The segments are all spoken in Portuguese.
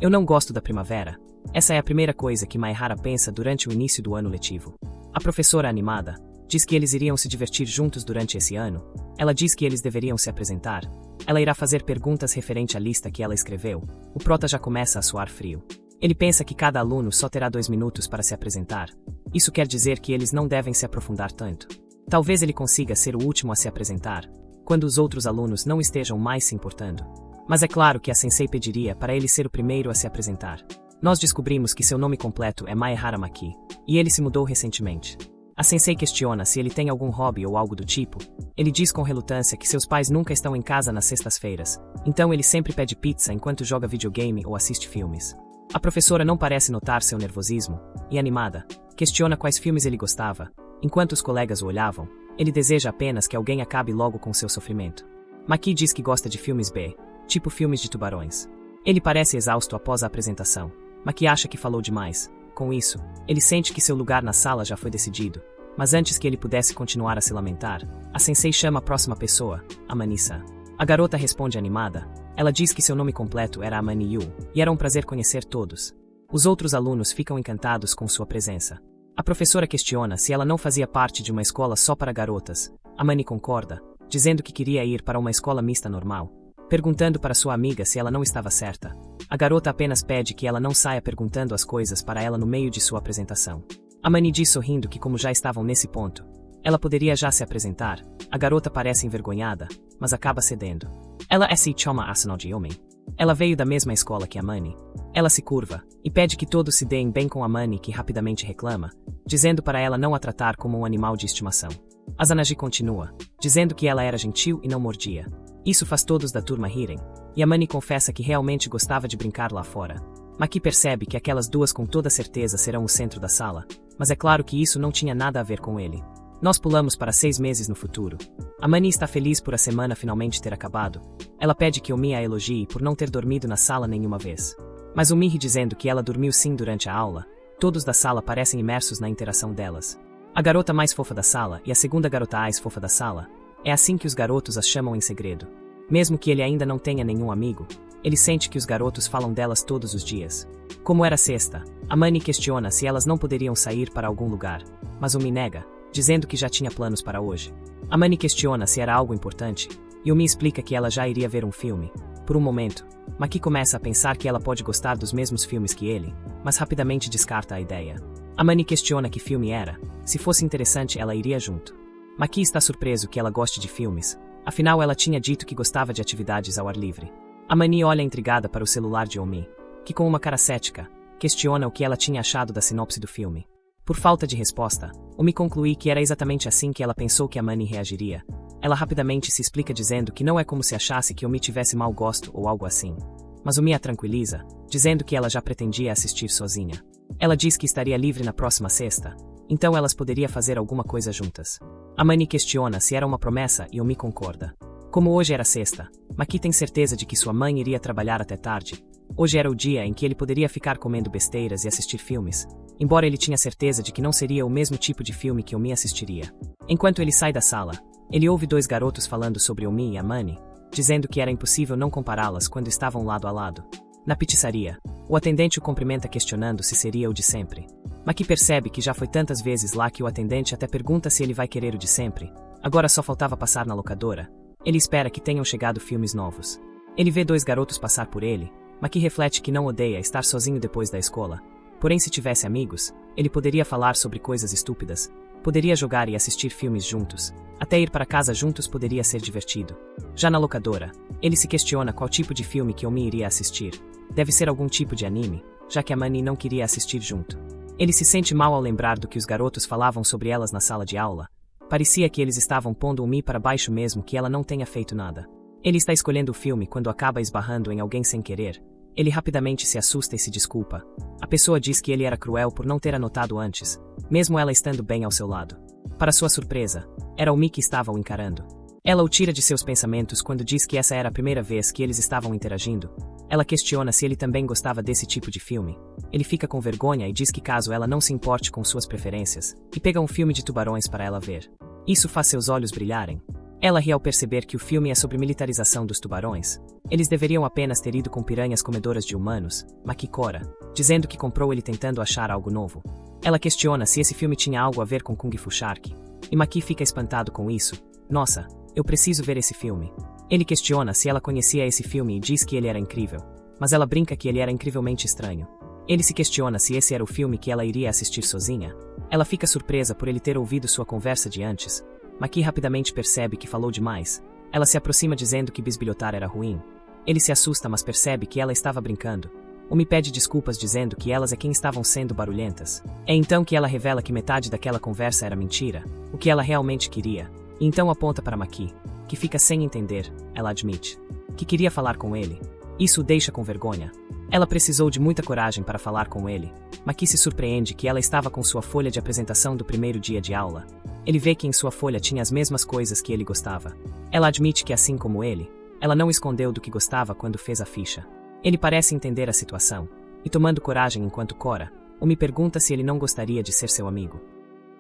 Eu não gosto da primavera. Essa é a primeira coisa que Maehara pensa durante o início do ano letivo. A professora animada diz que eles iriam se divertir juntos durante esse ano. Ela diz que eles deveriam se apresentar. Ela irá fazer perguntas referente à lista que ela escreveu. O prota já começa a suar frio. Ele pensa que cada aluno só terá 2 minutos para se apresentar. Isso quer dizer que eles não devem se aprofundar tanto. Talvez ele consiga ser o último a se apresentar, quando os outros alunos não estejam mais se importando. Mas é claro que a sensei pediria para ele ser o primeiro a se apresentar. Nós descobrimos que seu nome completo é Maehara Maki, e ele se mudou recentemente. A sensei questiona se ele tem algum hobby ou algo do tipo. Ele diz com relutância que seus pais nunca estão em casa nas sextas-feiras, então ele sempre pede pizza enquanto joga videogame ou assiste filmes. A professora não parece notar seu nervosismo, e animada, questiona quais filmes ele gostava. Enquanto os colegas o olhavam, ele deseja apenas que alguém acabe logo com seu sofrimento. Maki diz que gosta de filmes B, tipo filmes de tubarões. Ele parece exausto após a apresentação. Maki acha que falou demais. Com isso, ele sente que seu lugar na sala já foi decidido. Mas antes que ele pudesse continuar a se lamentar, a sensei chama a próxima pessoa, Amani-san. A garota responde animada. Ela diz que seu nome completo era Amani Yu, e era um prazer conhecer todos. Os outros alunos ficam encantados com sua presença. A professora questiona se ela não fazia parte de uma escola só para garotas. Amani concorda, dizendo que queria ir para uma escola mista normal. Perguntando para sua amiga se ela não estava certa. A garota apenas pede que ela não saia perguntando as coisas para ela no meio de sua apresentação. Amani diz sorrindo que como já estavam nesse ponto, ela poderia já se apresentar. A garota parece envergonhada, mas acaba cedendo. Ela é Seichoma Asano de Yomen. Ela veio da mesma escola que Amani. Ela se curva, e pede que todos se deem bem com Amani, que rapidamente reclama, dizendo para ela não a tratar como um animal de estimação. Azanaji continua, dizendo que ela era gentil e não mordia. Isso faz todos da turma rirem, e Amani confessa que realmente gostava de brincar lá fora. Maki percebe que aquelas duas com toda certeza serão o centro da sala, mas é claro que isso não tinha nada a ver com ele. Nós pulamos para 6 meses no futuro. Amani está feliz por a semana finalmente ter acabado. Ela pede que Omi a elogie por não ter dormido na sala nenhuma vez. Mas Omi ri dizendo que ela dormiu sim durante a aula. Todos da sala parecem imersos na interação delas. A garota mais fofa da sala e a segunda garota mais fofa da sala. É assim que os garotos as chamam em segredo. Mesmo que ele ainda não tenha nenhum amigo, ele sente que os garotos falam delas todos os dias. Como era sexta, Amani questiona se elas não poderiam sair para algum lugar, mas Omi nega, dizendo que já tinha planos para hoje. Amani questiona se era algo importante, e Omi explica que ela já iria ver um filme. Por um momento, Maki começa a pensar que ela pode gostar dos mesmos filmes que ele, mas rapidamente descarta a ideia. Amani questiona que filme era. Se fosse interessante, ela iria junto. Maki está surpreso que ela goste de filmes, afinal ela tinha dito que gostava de atividades ao ar livre. Amani olha intrigada para o celular de Omi, que com uma cara cética, questiona o que ela tinha achado da sinopse do filme. Por falta de resposta, Omi conclui que era exatamente assim que ela pensou que Amani reagiria. Ela rapidamente se explica dizendo que não é como se achasse que Omi tivesse mau gosto ou algo assim. Mas Omi a tranquiliza, dizendo que ela já pretendia assistir sozinha. Ela diz que estaria livre na próxima sexta, então elas poderiam fazer alguma coisa juntas. Amani questiona se era uma promessa e Omi concorda. Como hoje era sexta, Maki tem certeza de que sua mãe iria trabalhar até tarde. Hoje era o dia em que ele poderia ficar comendo besteiras e assistir filmes, embora ele tinha certeza de que não seria o mesmo tipo de filme que Omi assistiria. Enquanto ele sai da sala, ele ouve 2 garotos falando sobre Omi e Amani, dizendo que era impossível não compará-las quando estavam lado a lado. Na pizzaria, o atendente o cumprimenta questionando se seria o de sempre. Maki percebe que já foi tantas vezes lá que o atendente até pergunta se ele vai querer o de sempre. Agora só faltava passar na locadora. Ele espera que tenham chegado filmes novos. Ele vê 2 garotos passar por ele, Maki reflete que não odeia estar sozinho depois da escola. Porém, se tivesse amigos, ele poderia falar sobre coisas estúpidas. Poderia jogar e assistir filmes juntos. Até ir para casa juntos poderia ser divertido. Já na locadora, ele se questiona qual tipo de filme que Omi iria assistir. Deve ser algum tipo de anime, já que Amani não queria assistir junto. Ele se sente mal ao lembrar do que os garotos falavam sobre elas na sala de aula. Parecia que eles estavam pondo Omi para baixo mesmo que ela não tenha feito nada. Ele está escolhendo o filme quando acaba esbarrando em alguém sem querer. Ele rapidamente se assusta e se desculpa. A pessoa diz que ele era cruel por não ter anotado antes, mesmo ela estando bem ao seu lado. Para sua surpresa, era Omi que estava o encarando. Ela o tira de seus pensamentos quando diz que essa era a primeira vez que eles estavam interagindo. Ela questiona se ele também gostava desse tipo de filme. Ele fica com vergonha e diz que caso ela não se importe com suas preferências, e pega um filme de tubarões para ela ver. Isso faz seus olhos brilharem. Ela ri ao perceber que o filme é sobre militarização dos tubarões. Eles deveriam apenas ter ido com piranhas comedoras de humanos, Maki cora, dizendo que comprou ele tentando achar algo novo. Ela questiona se esse filme tinha algo a ver com Kung Fu Shark. E Maki fica espantado com isso. Nossa, eu preciso ver esse filme. Ele questiona se ela conhecia esse filme e diz que ele era incrível. Mas ela brinca que ele era incrivelmente estranho. Ele se questiona se esse era o filme que ela iria assistir sozinha. Ela fica surpresa por ele ter ouvido sua conversa de antes. Maki rapidamente percebe que falou demais. Ela se aproxima dizendo que bisbilhotar era ruim. Ele se assusta, mas percebe que ela estava brincando. Umi pede desculpas dizendo que elas é quem estavam sendo barulhentas. É então que ela revela que metade daquela conversa era mentira, o que ela realmente queria. E então aponta para Maki, que fica sem entender. Ela admite que queria falar com ele. Isso o deixa com vergonha. Ela precisou de muita coragem para falar com ele. Maki se surpreende que ela estava com sua folha de apresentação do primeiro dia de aula. Ele vê que em sua folha tinha as mesmas coisas que ele gostava. Ela admite que, assim como ele, ela não escondeu do que gostava quando fez a ficha. Ele parece entender a situação, e tomando coragem enquanto cora, Umi pergunta se ele não gostaria de ser seu amigo.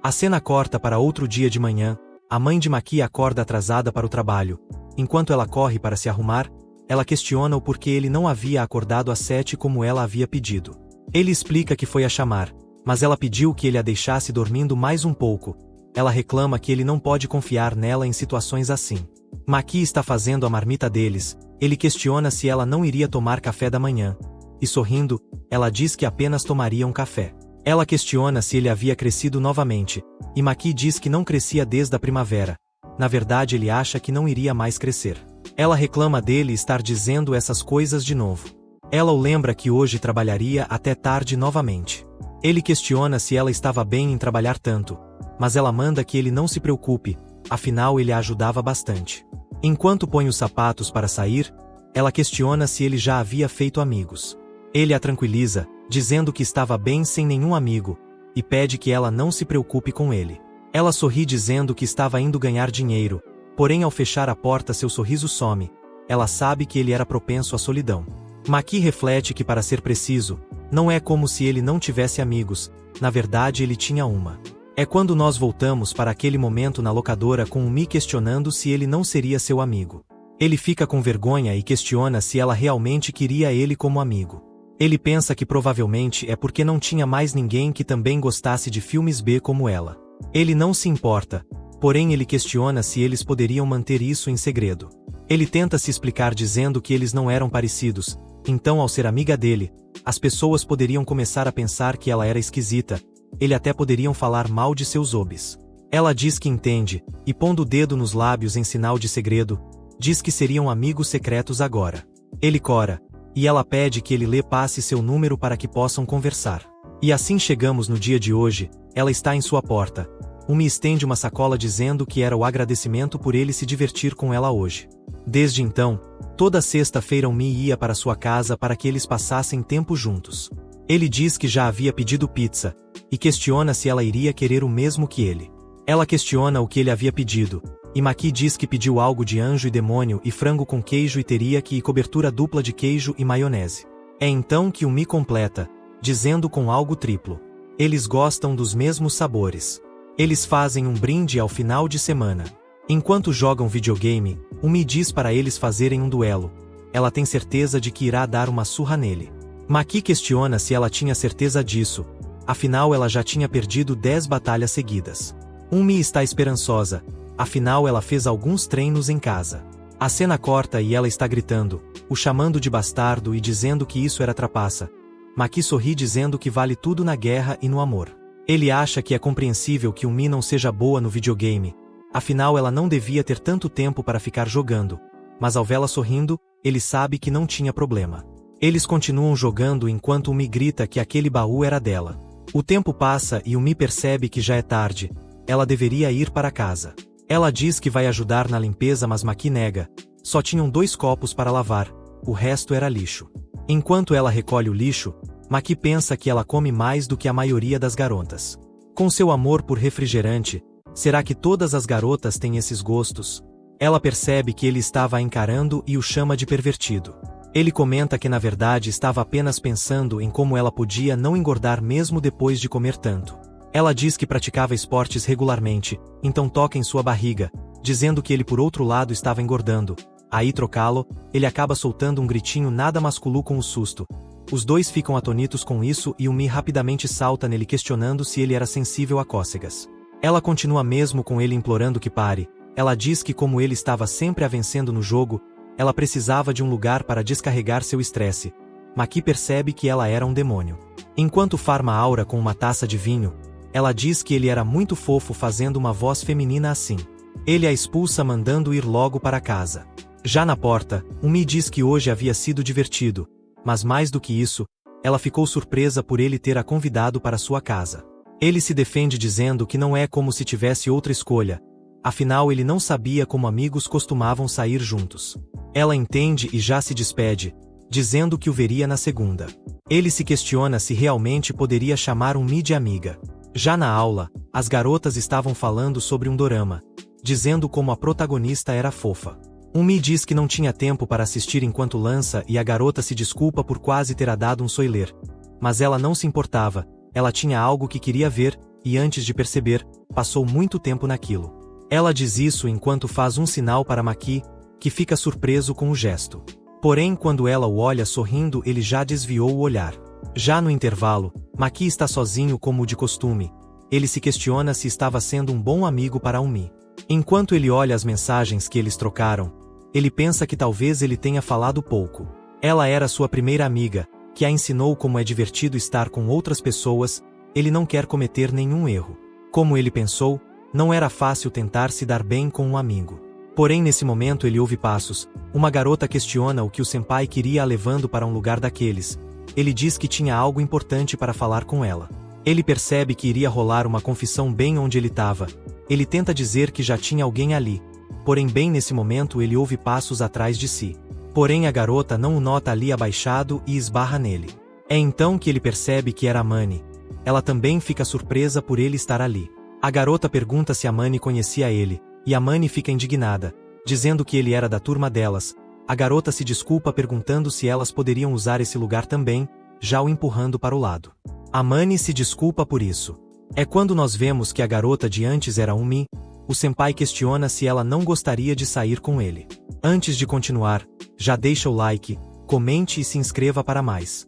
A cena corta para outro dia de manhã. A mãe de Maki acorda atrasada para o trabalho. Enquanto ela corre para se arrumar, ela questiona o porquê ele não havia acordado às 7 como ela havia pedido. Ele explica que foi a chamar, mas ela pediu que ele a deixasse dormindo mais um pouco. Ela reclama que ele não pode confiar nela em situações assim. Maki está fazendo a marmita deles. Ele questiona se ela não iria tomar café da manhã. E sorrindo, ela diz que apenas tomaria um café. Ela questiona se ele havia crescido novamente. E Maki diz que não crescia desde a primavera. Na verdade, ele acha que não iria mais crescer. Ela reclama dele estar dizendo essas coisas de novo. Ela o lembra que hoje trabalharia até tarde novamente. Ele questiona se ela estava bem em trabalhar tanto. Mas ela manda que ele não se preocupe, afinal ele a ajudava bastante. Enquanto põe os sapatos para sair, ela questiona se ele já havia feito amigos. Ele a tranquiliza, dizendo que estava bem sem nenhum amigo, e pede que ela não se preocupe com ele. Ela sorri dizendo que estava indo ganhar dinheiro, porém ao fechar a porta seu sorriso some. Ela sabe que ele era propenso à solidão. Maki reflete que, para ser preciso, não é como se ele não tivesse amigos, na verdade ele tinha uma. É quando nós voltamos para aquele momento na locadora com Umi questionando se ele não seria seu amigo. Ele fica com vergonha e questiona se ela realmente queria ele como amigo. Ele pensa que provavelmente é porque não tinha mais ninguém que também gostasse de filmes B como ela. Ele não se importa, porém ele questiona se eles poderiam manter isso em segredo. Ele tenta se explicar dizendo que eles não eram parecidos, então ao ser amiga dele, as pessoas poderiam começar a pensar que ela era esquisita. Ele até poderiam falar mal de seus hobbies. Ela diz que entende, e pondo o dedo nos lábios em sinal de segredo, diz que seriam amigos secretos agora. Ele cora, e ela pede que ele lhe passe seu número para que possam conversar. E assim chegamos no dia de hoje. Ela está em sua porta. Umi estende uma sacola dizendo que era o agradecimento por ele se divertir com ela hoje. Desde então, toda sexta-feira Umi ia para sua casa para que eles passassem tempo juntos. Ele diz que já havia pedido pizza, e questiona se ela iria querer o mesmo que ele. Ela questiona o que ele havia pedido, e Maki diz que pediu algo de anjo e demônio e frango com queijo e teriyaki e cobertura dupla de queijo e maionese. É então que Umi completa, dizendo com algo triplo. Eles gostam dos mesmos sabores. Eles fazem um brinde ao final de semana. Enquanto jogam videogame, Umi diz para eles fazerem um duelo. Ela tem certeza de que irá dar uma surra nele. Maki questiona se ela tinha certeza disso, afinal ela já tinha perdido 10 batalhas seguidas. Umi está esperançosa, afinal ela fez alguns treinos em casa. A cena corta e ela está gritando, o chamando de bastardo e dizendo que isso era trapaça. Maki sorri dizendo que vale tudo na guerra e no amor. Ele acha que é compreensível que Umi não seja boa no videogame, afinal ela não devia ter tanto tempo para ficar jogando, mas ao vê-la sorrindo, ele sabe que não tinha problema. Eles continuam jogando enquanto Umi grita que aquele baú era dela. O tempo passa e Umi percebe que já é tarde. Ela deveria ir para casa. Ela diz que vai ajudar na limpeza, mas Maki nega. Só tinham 2 copos para lavar, o resto era lixo. Enquanto ela recolhe o lixo, Maki pensa que ela come mais do que a maioria das garotas. Com seu amor por refrigerante, será que todas as garotas têm esses gostos? Ela percebe que ele estava a encarando e o chama de pervertido. Ele comenta que na verdade estava apenas pensando em como ela podia não engordar mesmo depois de comer tanto. Ela diz que praticava esportes regularmente, então toca em sua barriga, dizendo que ele por outro lado estava engordando. Aí trocá-lo, ele acaba soltando um gritinho nada masculino com o susto. Os dois ficam atonitos com isso e Umi rapidamente salta nele questionando se ele era sensível a cócegas. Ela continua mesmo com ele implorando que pare. Ela diz que como ele estava sempre a vencendo no jogo, ela precisava de um lugar para descarregar seu estresse. Maki percebe que ela era um demônio. Enquanto farma Aura com uma taça de vinho, ela diz que ele era muito fofo fazendo uma voz feminina assim. Ele a expulsa mandando ir logo para casa. Já na porta, Umi diz que hoje havia sido divertido, mas mais do que isso, ela ficou surpresa por ele ter a convidado para sua casa. Ele se defende dizendo que não é como se tivesse outra escolha, afinal ele não sabia como amigos costumavam sair juntos. Ela entende e já se despede, dizendo que o veria na segunda. Ele se questiona se realmente poderia chamar Umi de amiga. Já na aula, as garotas estavam falando sobre um dorama, dizendo como a protagonista era fofa. Umi diz que não tinha tempo para assistir enquanto lança e a garota se desculpa por quase ter dado um spoiler. Mas ela não se importava, ela tinha algo que queria ver, e antes de perceber, passou muito tempo naquilo. Ela diz isso enquanto faz um sinal para Maki, que fica surpreso com o gesto. Porém, quando ela o olha sorrindo, ele já desviou o olhar. Já no intervalo, Maki está sozinho como de costume. Ele se questiona se estava sendo um bom amigo para Umi. Enquanto ele olha as mensagens que eles trocaram, ele pensa que talvez ele tenha falado pouco. Ela era sua primeira amiga, que a ensinou como é divertido estar com outras pessoas, ele não quer cometer nenhum erro. Como ele pensou, não era fácil tentar se dar bem com um amigo. Porém nesse momento ele ouve passos, uma garota questiona o que o senpai queria a levando para um lugar daqueles. Ele diz que tinha algo importante para falar com ela. Ele percebe que iria rolar uma confissão bem onde ele estava. Ele tenta dizer que já tinha alguém ali. Porém bem nesse momento ele ouve passos atrás de si. Porém a garota não o nota ali abaixado e esbarra nele. É então que ele percebe que era a Mani. Ela também fica surpresa por ele estar ali. A garota pergunta se a Mani conhecia ele, e a Mani fica indignada, dizendo que ele era da turma delas. A garota se desculpa perguntando se elas poderiam usar esse lugar também, já o empurrando para o lado. A Mani se desculpa por isso. É quando nós vemos que a garota de antes era Umi, o senpai questiona se ela não gostaria de sair com ele. Antes de continuar, já deixa o like, comente e se inscreva para mais.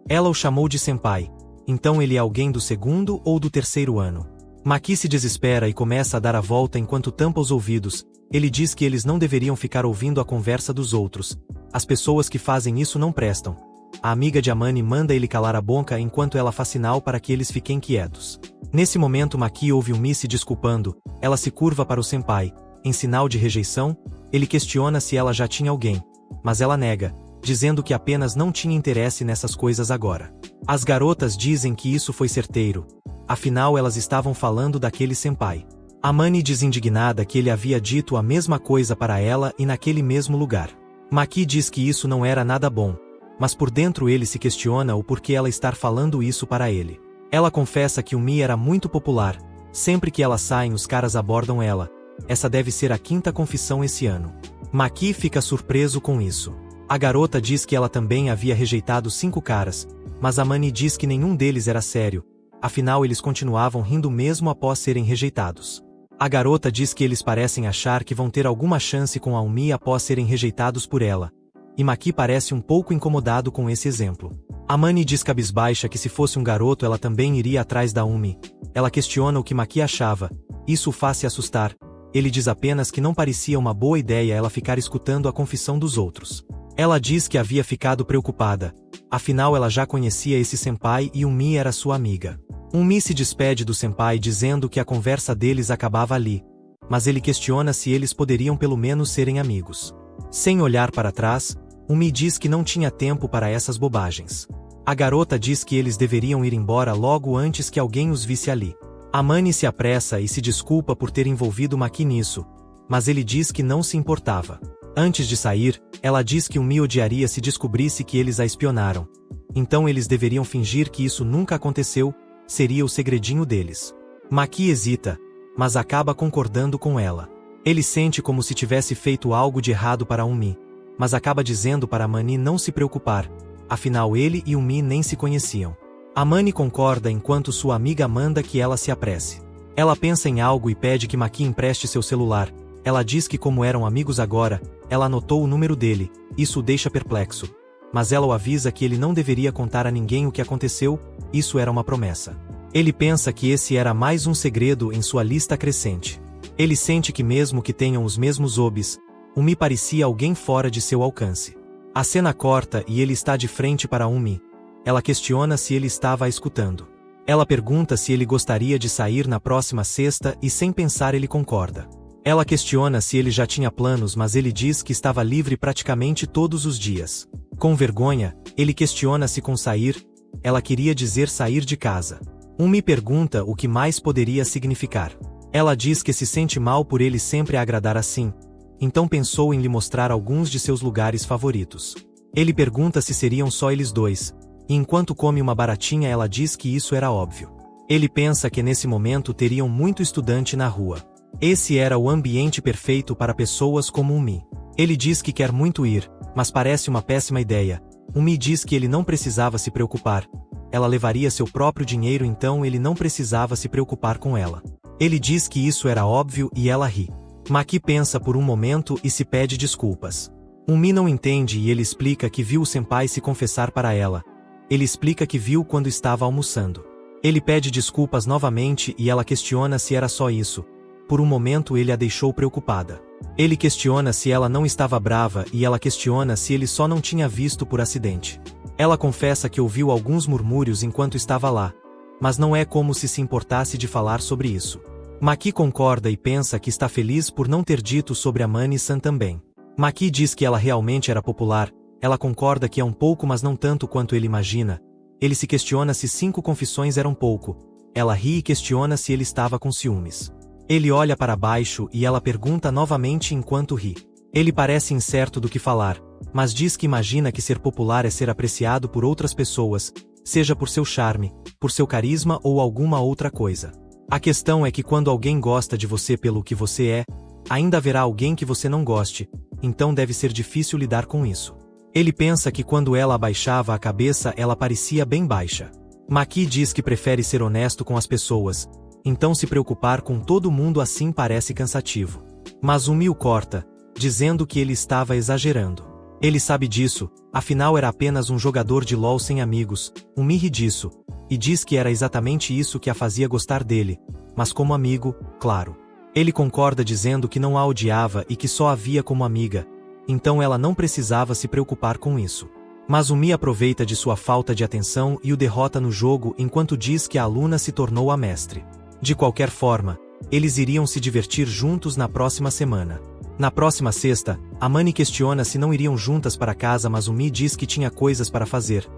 Ela o chamou de senpai, então ele é alguém do segundo ou do terceiro ano. Maki se desespera e começa a dar a volta enquanto tampa os ouvidos. Ele diz que eles não deveriam ficar ouvindo a conversa dos outros. As pessoas que fazem isso não prestam. A amiga de Amani manda ele calar a boca enquanto ela faz sinal para que eles fiquem quietos. Nesse momento Maki ouve Umi se desculpando, ela se curva para o senpai. Em sinal de rejeição, ele questiona se ela já tinha alguém, mas ela nega, dizendo que apenas não tinha interesse nessas coisas agora. As garotas dizem que isso foi certeiro, afinal elas estavam falando daquele senpai. Amani diz indignada que ele havia dito a mesma coisa para ela e naquele mesmo lugar. Maki diz que isso não era nada bom, mas por dentro ele se questiona o porquê ela estar falando isso para ele. Ela confessa que Umi era muito popular, sempre que elas saem os caras abordam ela. Essa deve ser a 5ª confissão esse ano. Maki fica surpreso com isso. A garota diz que ela também havia rejeitado 5 caras, mas Amani diz que nenhum deles era sério, afinal eles continuavam rindo mesmo após serem rejeitados. A garota diz que eles parecem achar que vão ter alguma chance com a Umi após serem rejeitados por ela, e Maki parece um pouco incomodado com esse exemplo. Amani diz cabisbaixa que se fosse um garoto ela também iria atrás da Umi. Ela questiona o que Maki achava, isso o faz se assustar. Ele diz apenas que não parecia uma boa ideia ela ficar escutando a confissão dos outros. Ela diz que havia ficado preocupada, afinal ela já conhecia esse senpai e Umi era sua amiga. Umi se despede do senpai dizendo que a conversa deles acabava ali, mas ele questiona se eles poderiam pelo menos serem amigos. Sem olhar para trás, Umi diz que não tinha tempo para essas bobagens. A garota diz que eles deveriam ir embora logo antes que alguém os visse ali. Amani se apressa e se desculpa por ter envolvido Maki nisso, mas ele diz que não se importava. Antes de sair, ela diz que Umi odiaria se descobrisse que eles a espionaram. Então eles deveriam fingir que isso nunca aconteceu, seria o segredinho deles. Maki hesita, mas acaba concordando com ela. Ele sente como se tivesse feito algo de errado para Umi, mas acaba dizendo para Amani não se preocupar, afinal ele e Umi nem se conheciam. Amani concorda enquanto sua amiga manda que ela se apresse. Ela pensa em algo e pede que Maki empreste seu celular, Ela diz que como eram amigos agora, ela anotou o número dele, isso o deixa perplexo. Mas ela o avisa que ele não deveria contar a ninguém o que aconteceu, isso era uma promessa. Ele pensa que esse era mais um segredo em sua lista crescente. Ele sente que mesmo que tenham os mesmos hobbies, Umi parecia alguém fora de seu alcance. A cena corta e ele está de frente para Umi. Ela questiona se ele estava a escutando. Ela pergunta se ele gostaria de sair na próxima sexta e sem pensar ele concorda. Ela questiona se ele já tinha planos, mas ele diz que estava livre praticamente todos os dias. Com vergonha, ele questiona se com sair, ela queria dizer sair de casa. Umi pergunta o que mais poderia significar. Ela diz que se sente mal por ele sempre a agradar assim. Então pensou em lhe mostrar alguns de seus lugares favoritos. Ele pergunta se seriam só eles dois, e enquanto come uma baratinha ela diz que isso era óbvio. Ele pensa que nesse momento teriam muito estudante na rua. Esse era o ambiente perfeito para pessoas como Umi. Ele diz que quer muito ir, mas parece uma péssima ideia. Umi diz que ele não precisava se preocupar. Ela levaria seu próprio dinheiro, então ele não precisava se preocupar com ela. Ele diz que isso era óbvio e ela ri. Maki pensa por um momento e se pede desculpas. Umi não entende e ele explica que viu o senpai se confessar para ela. Ele explica que viu quando estava almoçando. Ele pede desculpas novamente e ela questiona se era só isso. Por um momento ele a deixou preocupada. Ele questiona se ela não estava brava e ela questiona se ele só não tinha visto por acidente. Ela confessa que ouviu alguns murmúrios enquanto estava lá, mas não é como se importasse de falar sobre isso. Maki concorda e pensa que está feliz por não ter dito sobre a Mani-san também. Maki diz que ela realmente era popular, ela concorda que é um pouco mas não tanto quanto ele imagina. Ele se questiona se 5 confissões eram pouco. Ela ri e questiona se ele estava com ciúmes. Ele olha para baixo e ela pergunta novamente enquanto ri. Ele parece incerto do que falar, mas diz que imagina que ser popular é ser apreciado por outras pessoas, seja por seu charme, por seu carisma ou alguma outra coisa. A questão é que quando alguém gosta de você pelo que você é, ainda haverá alguém que você não goste, então deve ser difícil lidar com isso. Ele pensa que quando ela abaixava a cabeça ela parecia bem baixa. Maki diz que prefere ser honesto com as pessoas, então se preocupar com todo mundo assim parece cansativo. Mas Umi o corta, dizendo que ele estava exagerando. Ele sabe disso, afinal era apenas um jogador de LoL sem amigos. Umi ri disso, e diz que era exatamente isso que a fazia gostar dele, mas como amigo, claro. Ele concorda dizendo que não a odiava e que só a via como amiga, então ela não precisava se preocupar com isso. Mas Umi aproveita de sua falta de atenção e o derrota no jogo enquanto diz que a aluna se tornou a mestre. De qualquer forma, eles iriam se divertir juntos na próxima semana. Na próxima sexta, a Mani questiona se não iriam juntas para casa, mas Umi diz que tinha coisas para fazer.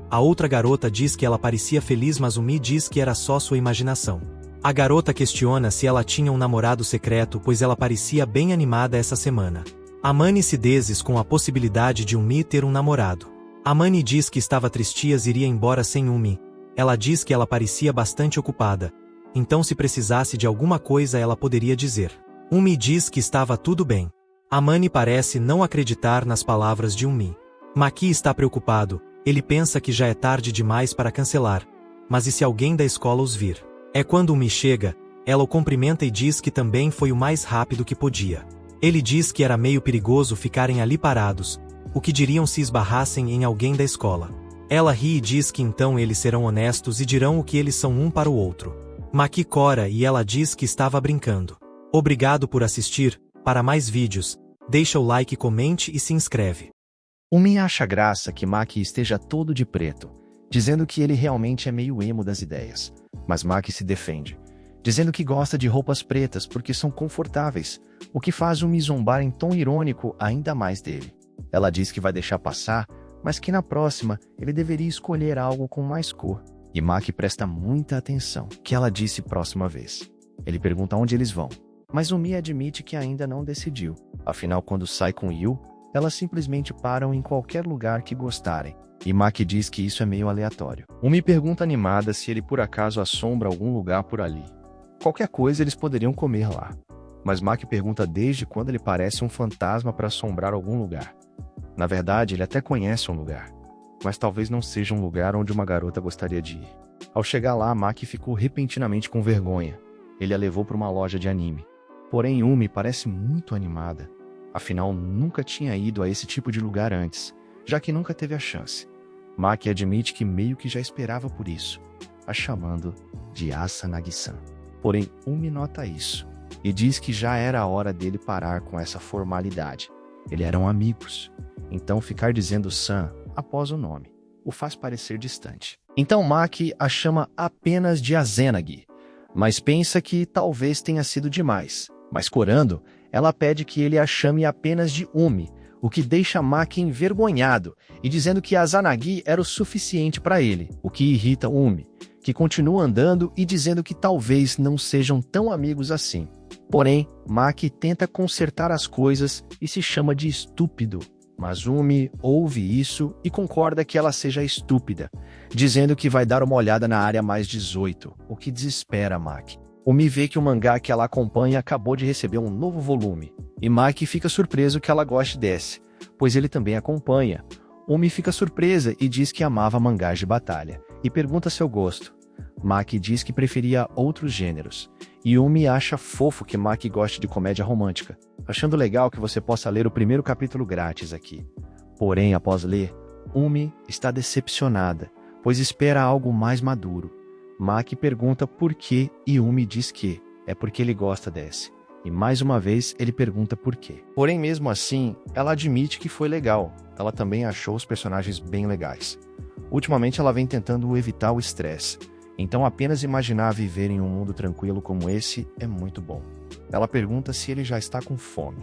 A outra garota diz que ela parecia feliz, mas Umi diz que era só sua imaginação. A garota questiona se ela tinha um namorado secreto, pois ela parecia bem animada essa semana. A Mani se desce com a possibilidade de Umi ter um namorado. A Mani diz que estava tristes e iria embora sem Umi. Ela diz que ela parecia bastante ocupada. Então se precisasse de alguma coisa ela poderia dizer. Umi diz que estava tudo bem. A Mani parece não acreditar nas palavras de Umi. Maki está preocupado, ele pensa que já é tarde demais para cancelar. Mas e se alguém da escola os vir? É quando Umi chega, ela o cumprimenta e diz que também foi o mais rápido que podia. Ele diz que era meio perigoso ficarem ali parados, o que diriam se esbarrassem em alguém da escola. Ela ri e diz que então eles serão honestos e dirão o que eles são um para o outro. Maki cora e ela diz que estava brincando. Obrigado por assistir, para mais vídeos, deixa o like, comente e se inscreve. Umi acha graça que Maki esteja todo de preto, dizendo que ele realmente é meio emo das ideias. Mas Maki se defende, dizendo que gosta de roupas pretas porque são confortáveis, o que faz Umi zombar em tom irônico ainda mais dele. Ela diz que vai deixar passar, mas que na próxima ele deveria escolher algo com mais cor. E Maki presta muita atenção, que ela disse próxima vez. Ele pergunta onde eles vão, mas Umi admite que ainda não decidiu. Afinal, quando sai com Yu, elas simplesmente param em qualquer lugar que gostarem. E Maki diz que isso é meio aleatório. Umi pergunta animada se ele por acaso assombra algum lugar por ali. Qualquer coisa eles poderiam comer lá. Mas Maki pergunta desde quando ele parece um fantasma para assombrar algum lugar. Na verdade, ele até conhece um lugar, mas talvez não seja um lugar onde uma garota gostaria de ir. Ao chegar lá, Maki ficou repentinamente com vergonha. Ele a levou para uma loja de anime. Porém, Umi parece muito animada. Afinal, nunca tinha ido a esse tipo de lugar antes, já que nunca teve a chance. Maki admite que meio que já esperava por isso, a chamando de Asanagi-san. Porém, Umi nota isso e diz que já era a hora dele parar com essa formalidade. Eles eram amigos, então ficar dizendo san após o nome o faz parecer distante. Então Maki a chama apenas de Azanagi, mas pensa que talvez tenha sido demais. Mas corando, ela pede que ele a chame apenas de Umi, o que deixa Maki envergonhado e dizendo que Azanagi era o suficiente para ele, o que irrita Umi, que continua andando e dizendo que talvez não sejam tão amigos assim. Porém, Maki tenta consertar as coisas e se chama de estúpido. Mas Umi ouve isso e concorda que ela seja estúpida, dizendo que vai dar uma olhada na área mais 18, o que desespera Maki. Umi vê que o mangá que ela acompanha acabou de receber um novo volume, e Maki fica surpreso que ela goste desse, pois ele também acompanha. Umi fica surpresa e diz que amava mangás de batalha, e pergunta seu gosto. Maki diz que preferia outros gêneros, e Umi acha fofo que Maki goste de comédia romântica, achando legal que você possa ler o primeiro capítulo grátis aqui. Porém, após ler, Umi está decepcionada, pois espera algo mais maduro. Maki pergunta por quê e Umi diz que é porque ele gosta desse. E mais uma vez ele pergunta por quê. Porém, mesmo assim, ela admite que foi legal. Ela também achou os personagens bem legais. Ultimamente ela vem tentando evitar o estresse. Então apenas imaginar viver em um mundo tranquilo como esse é muito bom. Ela pergunta se ele já está com fome.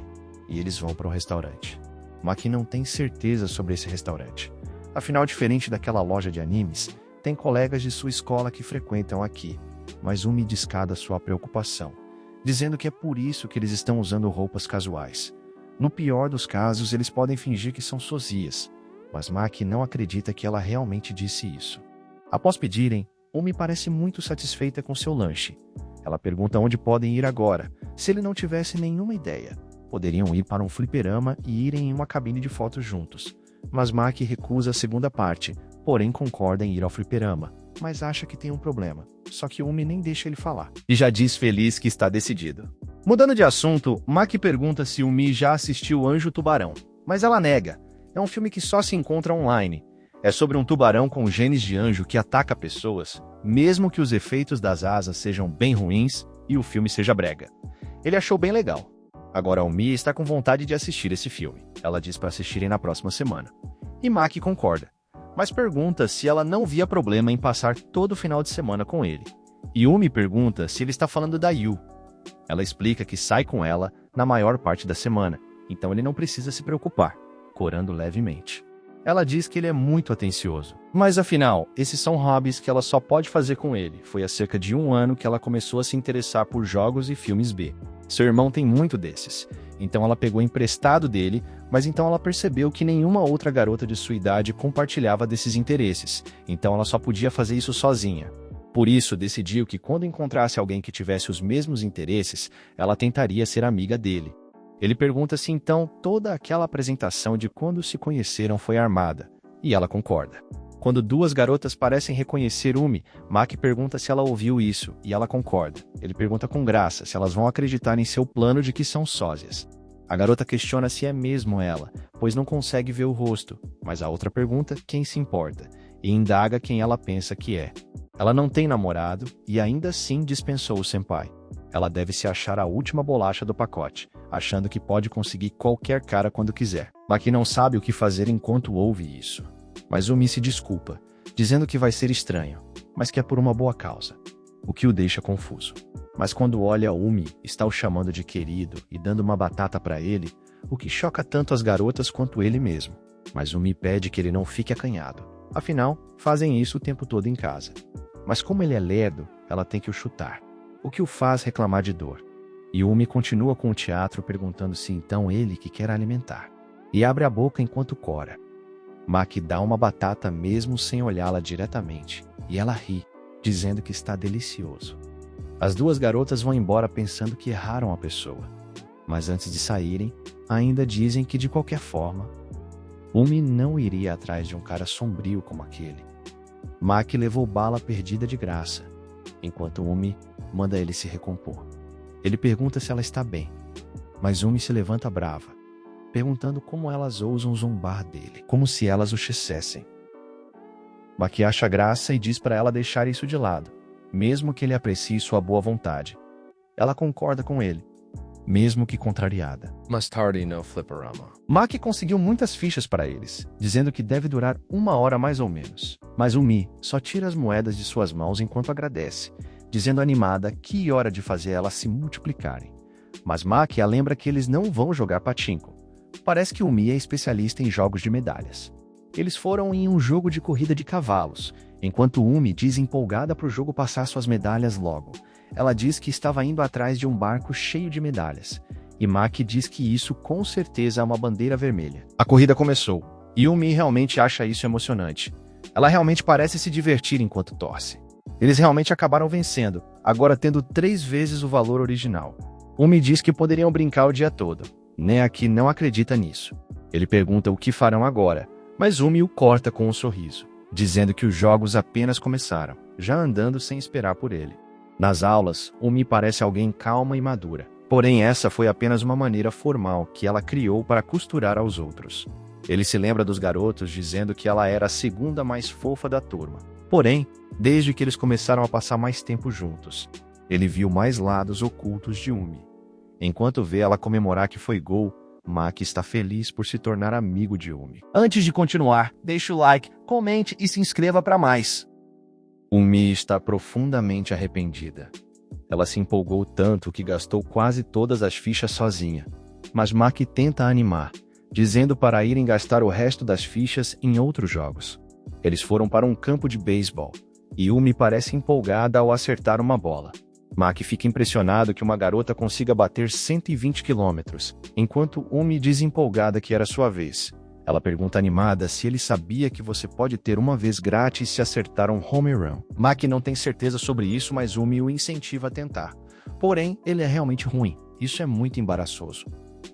E eles vão para o restaurante. Maki não tem certeza sobre esse restaurante. Afinal, diferente daquela loja de animes, tem colegas de sua escola que frequentam aqui. Mas Umi descada sua preocupação, dizendo que é por isso que eles estão usando roupas casuais. No pior dos casos, eles podem fingir que são sosias. Mas Maki não acredita que ela realmente disse isso. Após pedirem, Umi parece muito satisfeita com seu lanche. Ela pergunta onde podem ir agora, se ele não tivesse nenhuma ideia. Poderiam ir para um fliperama e irem em uma cabine de fotos juntos. Mas Maki recusa a segunda parte, porém concorda em ir ao fliperama, mas acha que tem um problema. Só que Umi nem deixa ele falar. E já diz feliz que está decidido. Mudando de assunto, Maki pergunta se Umi já assistiu Anjo Tubarão, mas ela nega. É um filme que só se encontra online. É sobre um tubarão com genes de anjo que ataca pessoas, mesmo que os efeitos das asas sejam bem ruins e o filme seja brega. Ele achou bem legal. Agora a Umi está com vontade de assistir esse filme. Ela diz para assistirem na próxima semana. E Maki concorda, mas pergunta se ela não via problema em passar todo o final de semana com ele. E Umi pergunta se ele está falando da Yu. Ela explica que sai com ela na maior parte da semana, então ele não precisa se preocupar, corando levemente. Ela diz que ele é muito atencioso. Mas afinal, esses são hobbies que ela só pode fazer com ele. Foi há cerca de 1 ano que ela começou a se interessar por jogos e filmes B. Seu irmão tem muito desses. Então ela pegou emprestado dele, mas então ela percebeu que nenhuma outra garota de sua idade compartilhava desses interesses. Então ela só podia fazer isso sozinha. Por isso, decidiu que quando encontrasse alguém que tivesse os mesmos interesses, ela tentaria ser amiga dele. Ele pergunta se então toda aquela apresentação de quando se conheceram foi armada, e ela concorda. Quando 2 garotas parecem reconhecer Umi, Maki pergunta se ela ouviu isso, e ela concorda. Ele pergunta com graça se elas vão acreditar em seu plano de que são sósias. A garota questiona se é mesmo ela, pois não consegue ver o rosto, mas a outra pergunta quem se importa, e indaga quem ela pensa que é. Ela não tem namorado, e ainda assim dispensou o senpai. Ela deve se achar a última bolacha do pacote, achando que pode conseguir qualquer cara quando quiser. Maki não sabe o que fazer enquanto ouve isso. Mas Umi se desculpa, dizendo que vai ser estranho, mas que é por uma boa causa, o que o deixa confuso. Mas quando olha Umi, está o chamando de querido e dando uma batata para ele, o que choca tanto as garotas quanto ele mesmo. Mas Umi pede que ele não fique acanhado. Afinal, fazem isso o tempo todo em casa. Mas como ele é lerdo, ela tem que o chutar, o que o faz reclamar de dor. E Umi continua com o teatro perguntando se então ele que quer alimentar. E abre a boca enquanto cora. Maki dá uma batata mesmo sem olhá-la diretamente, e ela ri, dizendo que está delicioso. As 2 garotas vão embora pensando que erraram a pessoa. Mas antes de saírem, ainda dizem que de qualquer forma, Umi não iria atrás de um cara sombrio como aquele. Maki levou bala perdida de graça, enquanto Umi manda ele se recompor. Ele pergunta se ela está bem, mas Umi se levanta brava, perguntando como elas ousam zombar dele, como se elas o xessessem. Maki acha graça e diz para ela deixar isso de lado, mesmo que ele aprecie sua boa vontade. Ela concorda com ele, mesmo que contrariada. Must tardy no fliperama. Maki conseguiu muitas fichas para eles, dizendo que deve durar 1 hora mais ou menos. Mas Umi só tira as moedas de suas mãos enquanto agradece, dizendo animada que hora de fazer elas se multiplicarem. Mas Maki a lembra que eles não vão jogar pachinko. Parece que Umi é especialista em jogos de medalhas. Eles foram em um jogo de corrida de cavalos, enquanto Umi diz empolgada para o jogo passar suas medalhas logo. Ela diz que estava indo atrás de um barco cheio de medalhas, e Maki diz que isso com certeza é uma bandeira vermelha. A corrida começou, e Umi realmente acha isso emocionante. Ela realmente parece se divertir enquanto torce. Eles realmente acabaram vencendo, agora tendo 3 vezes o valor original. Umi diz que poderiam brincar o dia todo. Neaki não acredita nisso. Ele pergunta o que farão agora, mas Umi o corta com um sorriso, dizendo que os jogos apenas começaram, já andando sem esperar por ele. Nas aulas, Umi parece alguém calma e madura. Porém, essa foi apenas uma maneira formal que ela criou para costurar aos outros. Ele se lembra dos garotos dizendo que ela era a segunda mais fofa da turma. Porém, desde que eles começaram a passar mais tempo juntos, ele viu mais lados ocultos de Umi. Enquanto vê ela comemorar que foi gol, Maki está feliz por se tornar amigo de Umi. Antes de continuar, deixe o like, comente e se inscreva para mais. Umi está profundamente arrependida. Ela se empolgou tanto que gastou quase todas as fichas sozinha. Mas Maki tenta animar, dizendo para irem gastar o resto das fichas em outros jogos. Eles foram para um campo de beisebol, e Umi parece empolgada ao acertar uma bola. Maki fica impressionado que uma garota consiga bater 120 km, enquanto Umi diz empolgada que era sua vez. Ela pergunta animada se ele sabia que você pode ter uma vez grátis se acertar um home run. Maki não tem certeza sobre isso, mas Umi o incentiva a tentar. Porém, ele é realmente ruim. Isso é muito embaraçoso.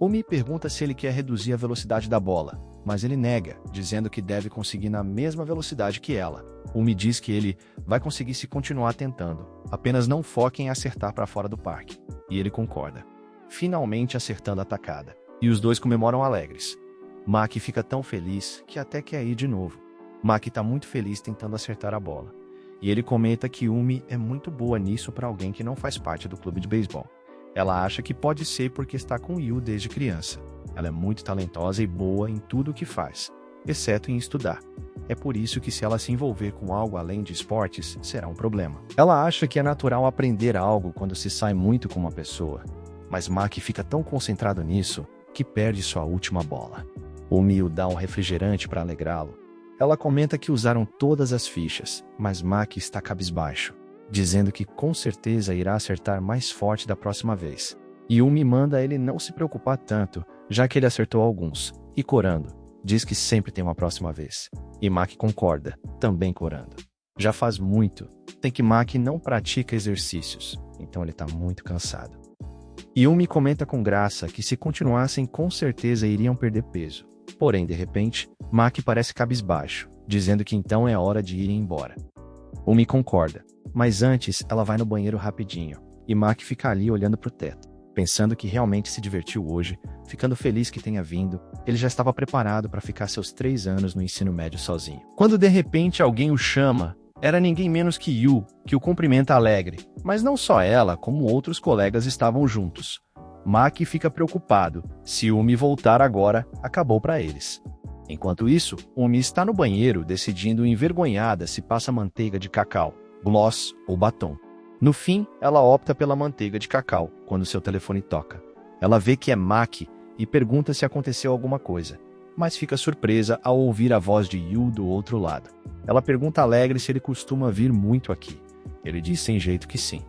Umi pergunta se ele quer reduzir a velocidade da bola, mas ele nega, dizendo que deve conseguir na mesma velocidade que ela. Umi diz que ele vai conseguir se continuar tentando, apenas não foque em acertar para fora do parque. E ele concorda, finalmente acertando a tacada. E os dois comemoram alegres. Maki fica tão feliz que até quer ir de novo. Maki está muito feliz tentando acertar a bola. E ele comenta que Umi é muito boa nisso para alguém que não faz parte do clube de beisebol. Ela acha que pode ser porque está com Yu desde criança. Ela é muito talentosa e boa em tudo o que faz, exceto em estudar. É por isso que se ela se envolver com algo além de esportes, será um problema. Ela acha que é natural aprender algo quando se sai muito com uma pessoa, mas Maki fica tão concentrado nisso que perde sua última bola. Umi o dá um refrigerante para alegrá-lo. Ela comenta que usaram todas as fichas, mas Maki está cabisbaixo, dizendo que com certeza irá acertar mais forte da próxima vez. E Umi manda ele não se preocupar tanto, já que ele acertou alguns, e corando, diz que sempre tem uma próxima vez. E Maki concorda, também corando. Já faz muito, tem que Maki não pratica exercícios, então ele está muito cansado. E Umi comenta com graça que se continuassem com certeza iriam perder peso. Porém, de repente, Maki parece cabisbaixo, dizendo que então é hora de irem embora. Umi concorda, mas antes ela vai no banheiro rapidinho, e Maki fica ali olhando pro teto, pensando que realmente se divertiu hoje, ficando feliz que tenha vindo. Ele já estava preparado para ficar seus 3 anos no ensino médio sozinho. Quando de repente alguém o chama, era ninguém menos que Yu, que o cumprimenta alegre. Mas não só ela, como outros colegas estavam juntos. Maki fica preocupado. Se Umi voltar agora, acabou para eles. Enquanto isso, Umi está no banheiro decidindo envergonhada se passa manteiga de cacau, gloss ou batom. No fim, ela opta pela manteiga de cacau quando seu telefone toca. Ela vê que é Maki e pergunta se aconteceu alguma coisa, mas fica surpresa ao ouvir a voz de Yu do outro lado. Ela pergunta alegre se ele costuma vir muito aqui. Ele diz sem jeito que sim,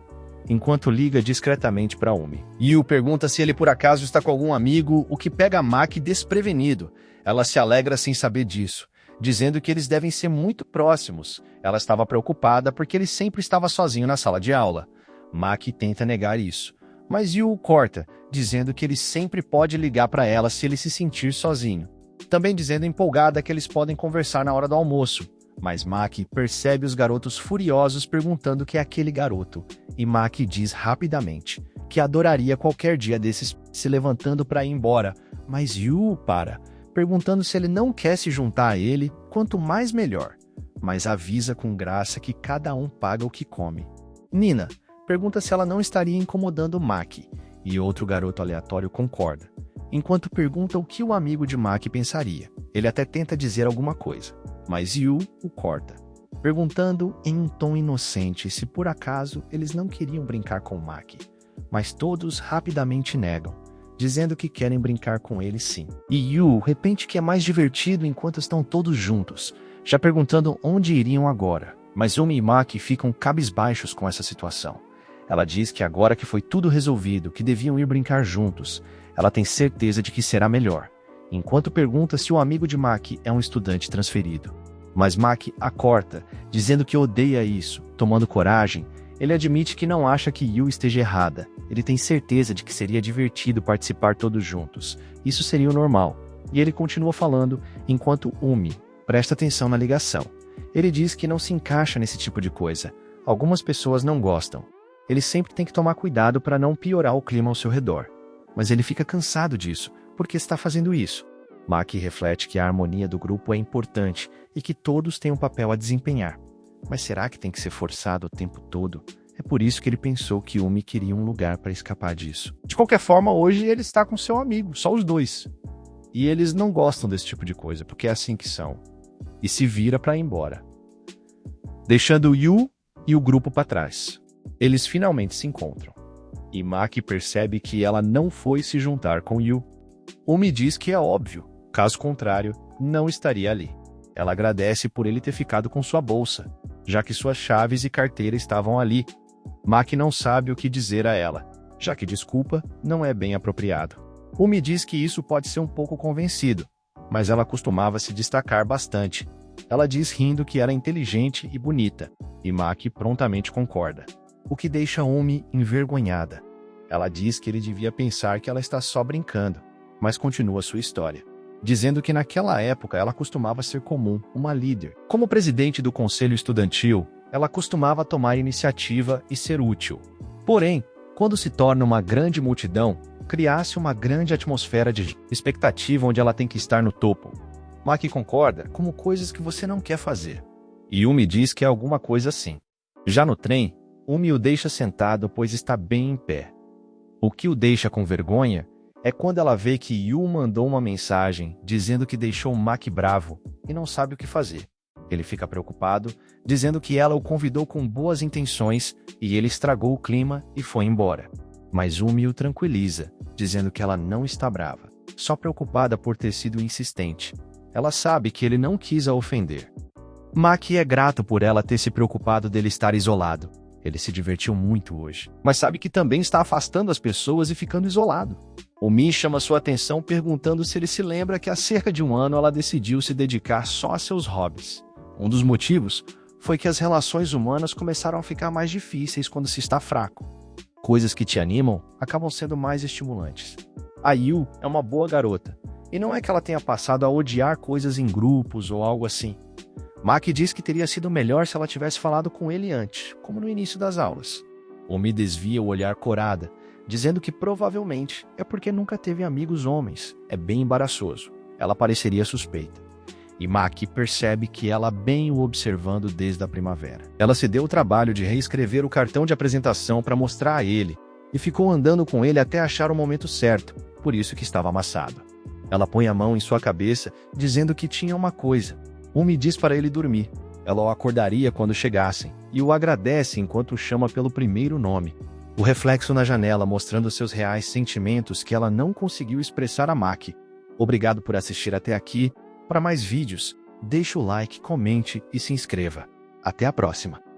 enquanto liga discretamente para Umi. Yu pergunta se ele por acaso está com algum amigo, o que pega Maki desprevenido. Ela se alegra sem saber disso, dizendo que eles devem ser muito próximos. Ela estava preocupada porque ele sempre estava sozinho na sala de aula. Maki tenta negar isso, mas Yu o corta, dizendo que ele sempre pode ligar para ela se ele se sentir sozinho. Também dizendo empolgada que eles podem conversar na hora do almoço. Mas Maki percebe os garotos furiosos perguntando quem é aquele garoto, e Maki diz rapidamente que adoraria qualquer dia desses, se levantando para ir embora, mas Yu para, perguntando se ele não quer se juntar a ele, quanto mais melhor, mas avisa com graça que cada um paga o que come. Nina pergunta se ela não estaria incomodando Maki, e outro garoto aleatório concorda, enquanto pergunta o que o amigo de Maki pensaria. Ele até tenta dizer alguma coisa, mas Yu o corta, perguntando em um tom inocente se por acaso eles não queriam brincar com Maki, mas todos rapidamente negam, dizendo que querem brincar com ele sim. E Yu repente que é mais divertido enquanto estão todos juntos, já perguntando onde iriam agora, mas Umi e Maki ficam cabisbaixos com essa situação. Ela diz que agora que foi tudo resolvido, que deviam ir brincar juntos, ela tem certeza de que será melhor, enquanto pergunta se o amigo de Maki é um estudante transferido. Mas Maki a corta, dizendo que odeia isso. Tomando coragem, ele admite que não acha que Yu esteja errada. Ele tem certeza de que seria divertido participar todos juntos. Isso seria o normal. E ele continua falando, enquanto Umi presta atenção na ligação. Ele diz que não se encaixa nesse tipo de coisa. Algumas pessoas não gostam. Ele sempre tem que tomar cuidado para não piorar o clima ao seu redor. Mas ele fica cansado disso, porque está fazendo isso. Maki reflete que a harmonia do grupo é importante e que todos têm um papel a desempenhar. Mas será que tem que ser forçado o tempo todo? É por isso que ele pensou que Umi queria um lugar para escapar disso. De qualquer forma, hoje ele está com seu amigo, só os dois. E eles não gostam desse tipo de coisa, porque é assim que são. E se vira para ir embora, deixando Yu e o grupo para trás. Eles finalmente se encontram. E Maki percebe que ela não foi se juntar com Yu. Umi diz que é óbvio, caso contrário, não estaria ali. Ela agradece por ele ter ficado com sua bolsa, já que suas chaves e carteira estavam ali. Maki não sabe o que dizer a ela, já que desculpa não é bem apropriado. Umi diz que isso pode ser um pouco convencido, mas ela costumava se destacar bastante. Ela diz rindo que era inteligente e bonita, e Maki prontamente concorda, o que deixa Umi envergonhada. Ela diz que ele devia pensar que ela está só brincando, mas continua sua história, dizendo que naquela época ela costumava ser comum, uma líder. Como presidente do conselho estudantil, ela costumava tomar iniciativa e ser útil. Porém, quando se torna uma grande multidão, criasse uma grande atmosfera de expectativa onde ela tem que estar no topo. Maki concorda como coisas que você não quer fazer. E Umi diz que é alguma coisa assim. Já no trem, Umi o deixa sentado pois está bem em pé. O que o deixa com vergonha é quando ela vê que Yu mandou uma mensagem dizendo que deixou Maki bravo e não sabe o que fazer. Ele fica preocupado, dizendo que ela o convidou com boas intenções e ele estragou o clima e foi embora. Mas Umi o tranquiliza, dizendo que ela não está brava, só preocupada por ter sido insistente. Ela sabe que ele não quis a ofender. Maki é grato por ela ter se preocupado dele estar isolado. Ele se divertiu muito hoje, mas sabe que também está afastando as pessoas e ficando isolado. Umi chama sua atenção perguntando se ele se lembra que há cerca de um ano ela decidiu se dedicar só a seus hobbies. Um dos motivos foi que as relações humanas começaram a ficar mais difíceis quando se está fraco. Coisas que te animam acabam sendo mais estimulantes. A Yu é uma boa garota, e não é que ela tenha passado a odiar coisas em grupos ou algo assim. Maki diz que teria sido melhor se ela tivesse falado com ele antes, como no início das aulas. Umi desvia o olhar corada, dizendo que provavelmente é porque nunca teve amigos homens. É bem embaraçoso. Ela pareceria suspeita. E Maki percebe que ela bem o observando desde a primavera. Ela se deu o trabalho de reescrever o cartão de apresentação para mostrar a ele, e ficou andando com ele até achar o momento certo, por isso que estava amassado. Ela põe a mão em sua cabeça, dizendo que tinha uma coisa. Umi diz para ele dormir. Ela o acordaria quando chegassem, e o agradece enquanto o chama pelo primeiro nome. O reflexo na janela mostrando seus reais sentimentos que ela não conseguiu expressar a Maki. Obrigado por assistir até aqui. Para mais vídeos, deixe o like, comente e se inscreva. Até a próxima!